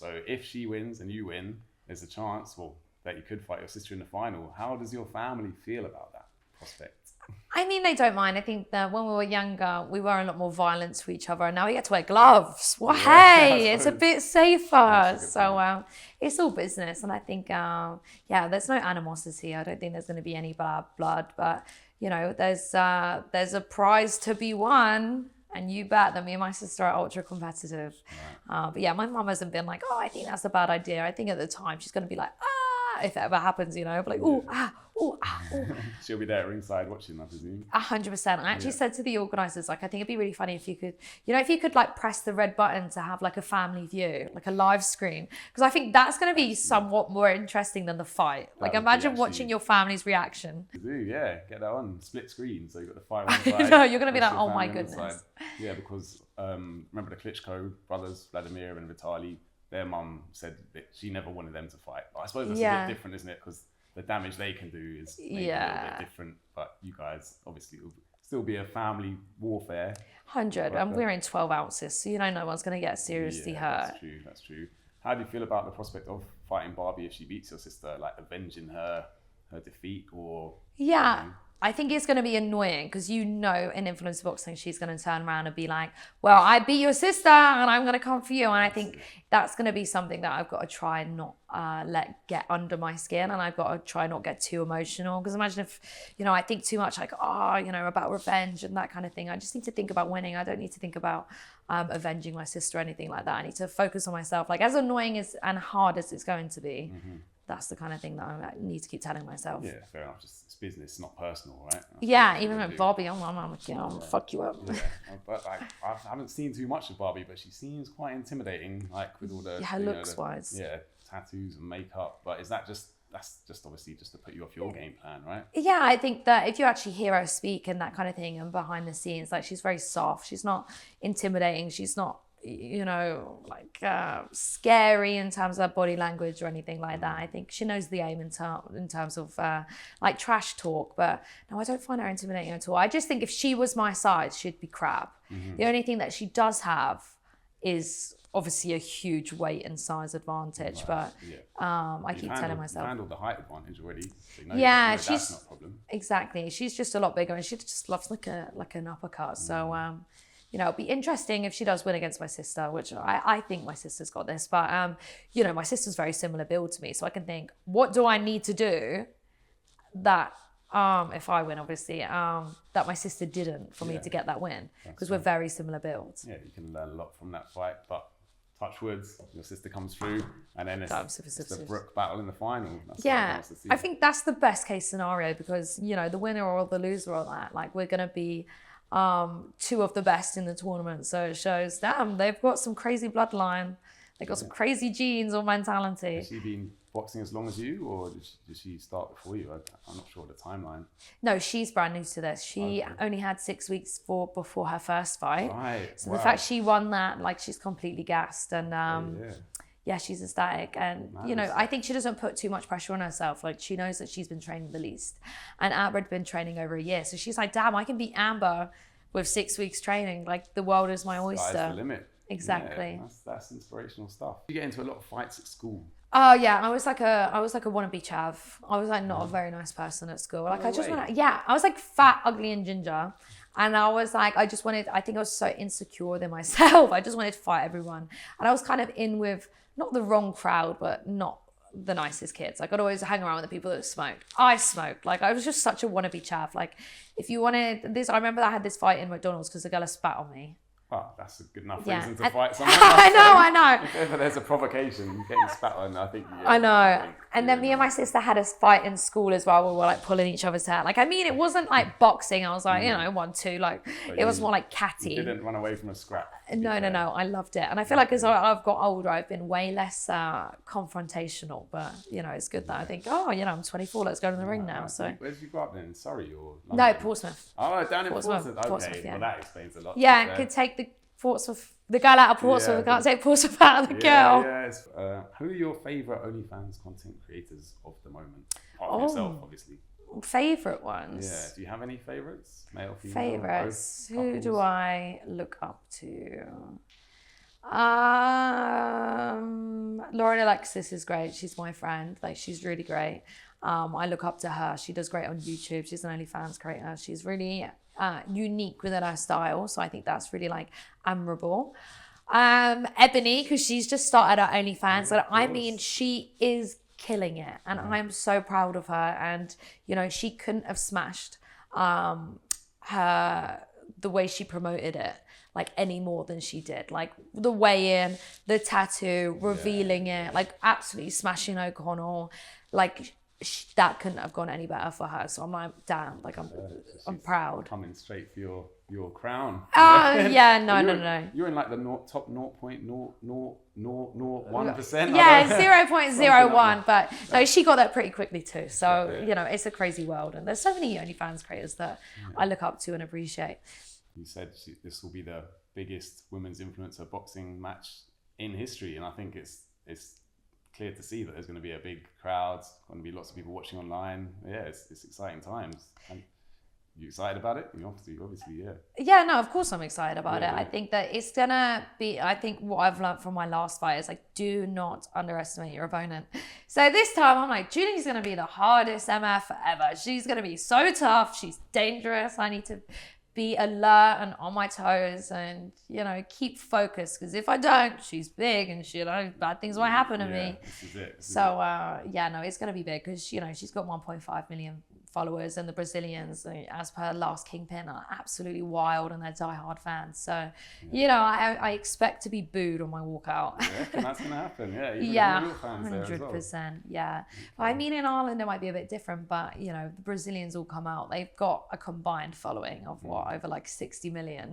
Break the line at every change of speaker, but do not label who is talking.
So if she wins and you win, there's a chance, well, that you could fight your sister in the final. How does your family feel about that prospect?
I mean, they don't mind. I think that when we were younger, we were a lot more violent to each other, and now we get to wear gloves. Well, hey, it's a bit safer. So it's all business, and I think, there's no animosity. I don't think there's going to be any bad blood, but you know, there's a prize to be won. And you bet that me and my sister are ultra competitive. Right. But yeah, my mum hasn't been like, oh, I think that's a bad idea. I think at the time she's going to be like, if it ever happens, you know, but like, ooh, ooh.
She'll be there at ringside watching, I presume.
100%. I actually said to the organisers, like, I think it'd be really funny if you could, you know, if you could like press the red button to have like a family view, like a live screen, because I think that's going to be somewhat more interesting than the fight. Like, imagine watching your family's reaction.
Yeah, get that on split screen. So you've got the fight on the side.
No, you're going to be like, oh my goodness.
Yeah, because remember the Klitschko brothers, Vladimir and Vitaly, their mum said that she never wanted them to fight. But I suppose that's a bit different, isn't it? Because the damage they can do is maybe a little bit different. But you guys, obviously, it will still be a family warfare.
100, and we're in 12 ounces, so you know no one's going to get seriously hurt.
That's true. How do you feel about the prospect of fighting Barbie if she beats your sister, like avenging her defeat, or...
Yeah. I think it's going to be annoying because you know in influencer boxing she's going to turn around and be like, well, I beat your sister and I'm going to come for you. And I think that's going to be something that I've got to try and not let get under my skin, and I've got to try not get too emotional, because imagine if, you know, I think too much like, you know, about revenge and that kind of thing. I just need to think about winning. I don't need to think about avenging my sister or anything like that. I need to focus on myself. Like, as annoying as and hard as it's going to be, that's the kind of thing that I need to keep telling myself.
Yeah, fair enough. Just it's business, not personal, right?
That's even with Barbie, I'm fuck you up.
Yeah, but like, I haven't seen too much of Barbie, but she seems quite intimidating, like with all the
looks wise.
Yeah, tattoos and makeup. But is that that's just obviously just to put you off your game plan, right?
Yeah, I think that if you actually hear her speak and that kind of thing, and behind the scenes, like, she's very soft. She's not intimidating. She's not, you know, like scary in terms of body language or anything like that. I think she knows the aim in terms of like trash talk, but no, I don't find her intimidating at all. I just think if she was my size, she'd be crap. The only thing that she does have is obviously a huge weight and size advantage, but I keep telling myself,
you've handled the height advantage already. So
she's
that's not a problem.
Exactly. She's just a lot bigger, and she just loves like an uppercut. So you know, it'll be interesting if she does win against my sister, which I think my sister's got this. But, you know, my sister's very similar build to me. So I can think, what do I need to do that, if I win, obviously, that my sister didn't for me to get that win? Because we're very similar builds.
Yeah, you can learn a lot from that fight. But touch wood, your sister comes through, and then it's the Brooke battle in the final. That's
I think that's the best case scenario, because, you know, the winner or the loser or that, like, we're going to be... two of the best in the tournament, so it shows, damn, they've got some crazy bloodline, they've got some crazy genes or mentality.
Has she been boxing as long as you, or did she start before you? I'm not sure the timeline.
No, she's brand new to this. She only had 6 weeks before her first fight.
Right.
So the fact she won that, like, she's completely gassed, and she's ecstatic. And you know, I think she doesn't put too much pressure on herself. Like, she knows that she's been training the least, and Amber had been training over a year, so she's like, damn, I can beat Amber with 6 weeks training. Like, the world is my oyster.
Sky's the limit.
Exactly.
Yeah, that's inspirational stuff. You get into a lot of fights at school.
Oh yeah, I was like a wannabe chav. I was like not a very nice person at school. Like, I was like fat, ugly, and ginger. And I was like, I think I was so insecure with myself. I just wanted to fight everyone. And I was kind of in with, not the wrong crowd, but not the nicest kids. Like, I'd always hang around with the people that smoked. I smoked. Like, I was just such a wannabe chav. Like, if you wanted this, I remember that I had this fight in McDonald's because the girl spat on me.
Oh, that's a good enough reason to fight someone.
I know.
If ever there's a provocation, getting spat on, I think.
I know. And then me and my sister had a fight in school as well. We were like pulling each other's hair. Like, I mean, it wasn't like boxing. I was like, you know, 1-2. Like, it was more like catty.
You didn't run away from a scrap.
No. I loved it. And I feel like as I've got older, I've been way less confrontational. But, you know, it's good that I think, I'm 24. Let's go to the ring now. So.
Where did you grow up then? Surrey or London?
No, Portsmouth.
Oh, down in Portsmouth. Okay,
Portsmouth, yeah.
Well, that explains a lot.
Yeah, could take the girl out of Portsmouth. We can't take Portsmouth out of the girl.
Yes. Who are your favourite OnlyFans content creators of the moment? Apart from yourself, obviously.
Favourite ones?
Yeah. Do you have any favourites? Male, female?
Favourites? Who do I look up to? Lauren Alexis is great. She's my friend. Like, she's really great. I look up to her. She does great on YouTube. She's an OnlyFans creator. She's really unique within her style. So I think that's really like admirable. Ebony, because she's just started her OnlyFans. And I mean, she is killing it. And I'm so proud of her. And, you know, she couldn't have smashed the way she promoted it like any more than she did. Like the weigh-in, the tattoo, revealing it, like absolutely smashing O'Connell. Like that couldn't have gone any better for her. So I'm like, damn, like I'm proud.
Coming straight for your crown.
Yeah, no.
You're in like the top 0.0001%.
Yeah, 0.01. But no, she got that pretty quickly too. So, you know, it's a crazy world. And there's so many OnlyFans creators that I look up to and appreciate.
You said this will be the biggest women's influencer boxing match in history. And I think it's clear to see that there's going to be a big crowd, going to be lots of people watching online. Yeah, it's exciting times. And you excited about it? You obviously, yeah. Yeah,
no, of course I'm excited about it. I think that it's going to be, I think what I've learned from my last fight is like, do not underestimate your opponent. So this time I'm like, Julie's going to be the hardest MF ever. She's going to be so tough. She's dangerous. I need to be alert and on my toes and, you know, keep focused. Because if I don't, she's big and, you know, bad things might happen to me.
This is it.
No, it's going to be big because, you know, she's got 1.5 million followers and the Brazilians, as per Last Kingpin, are absolutely wild and they're diehard fans. So, you know, I expect to be booed on my walkout.
Yeah, that's going to happen.
Yeah, 100%. Yeah. I mean, in Ireland, it might be a bit different, but, you know, the Brazilians all come out. They've got a combined following of over like 60 million.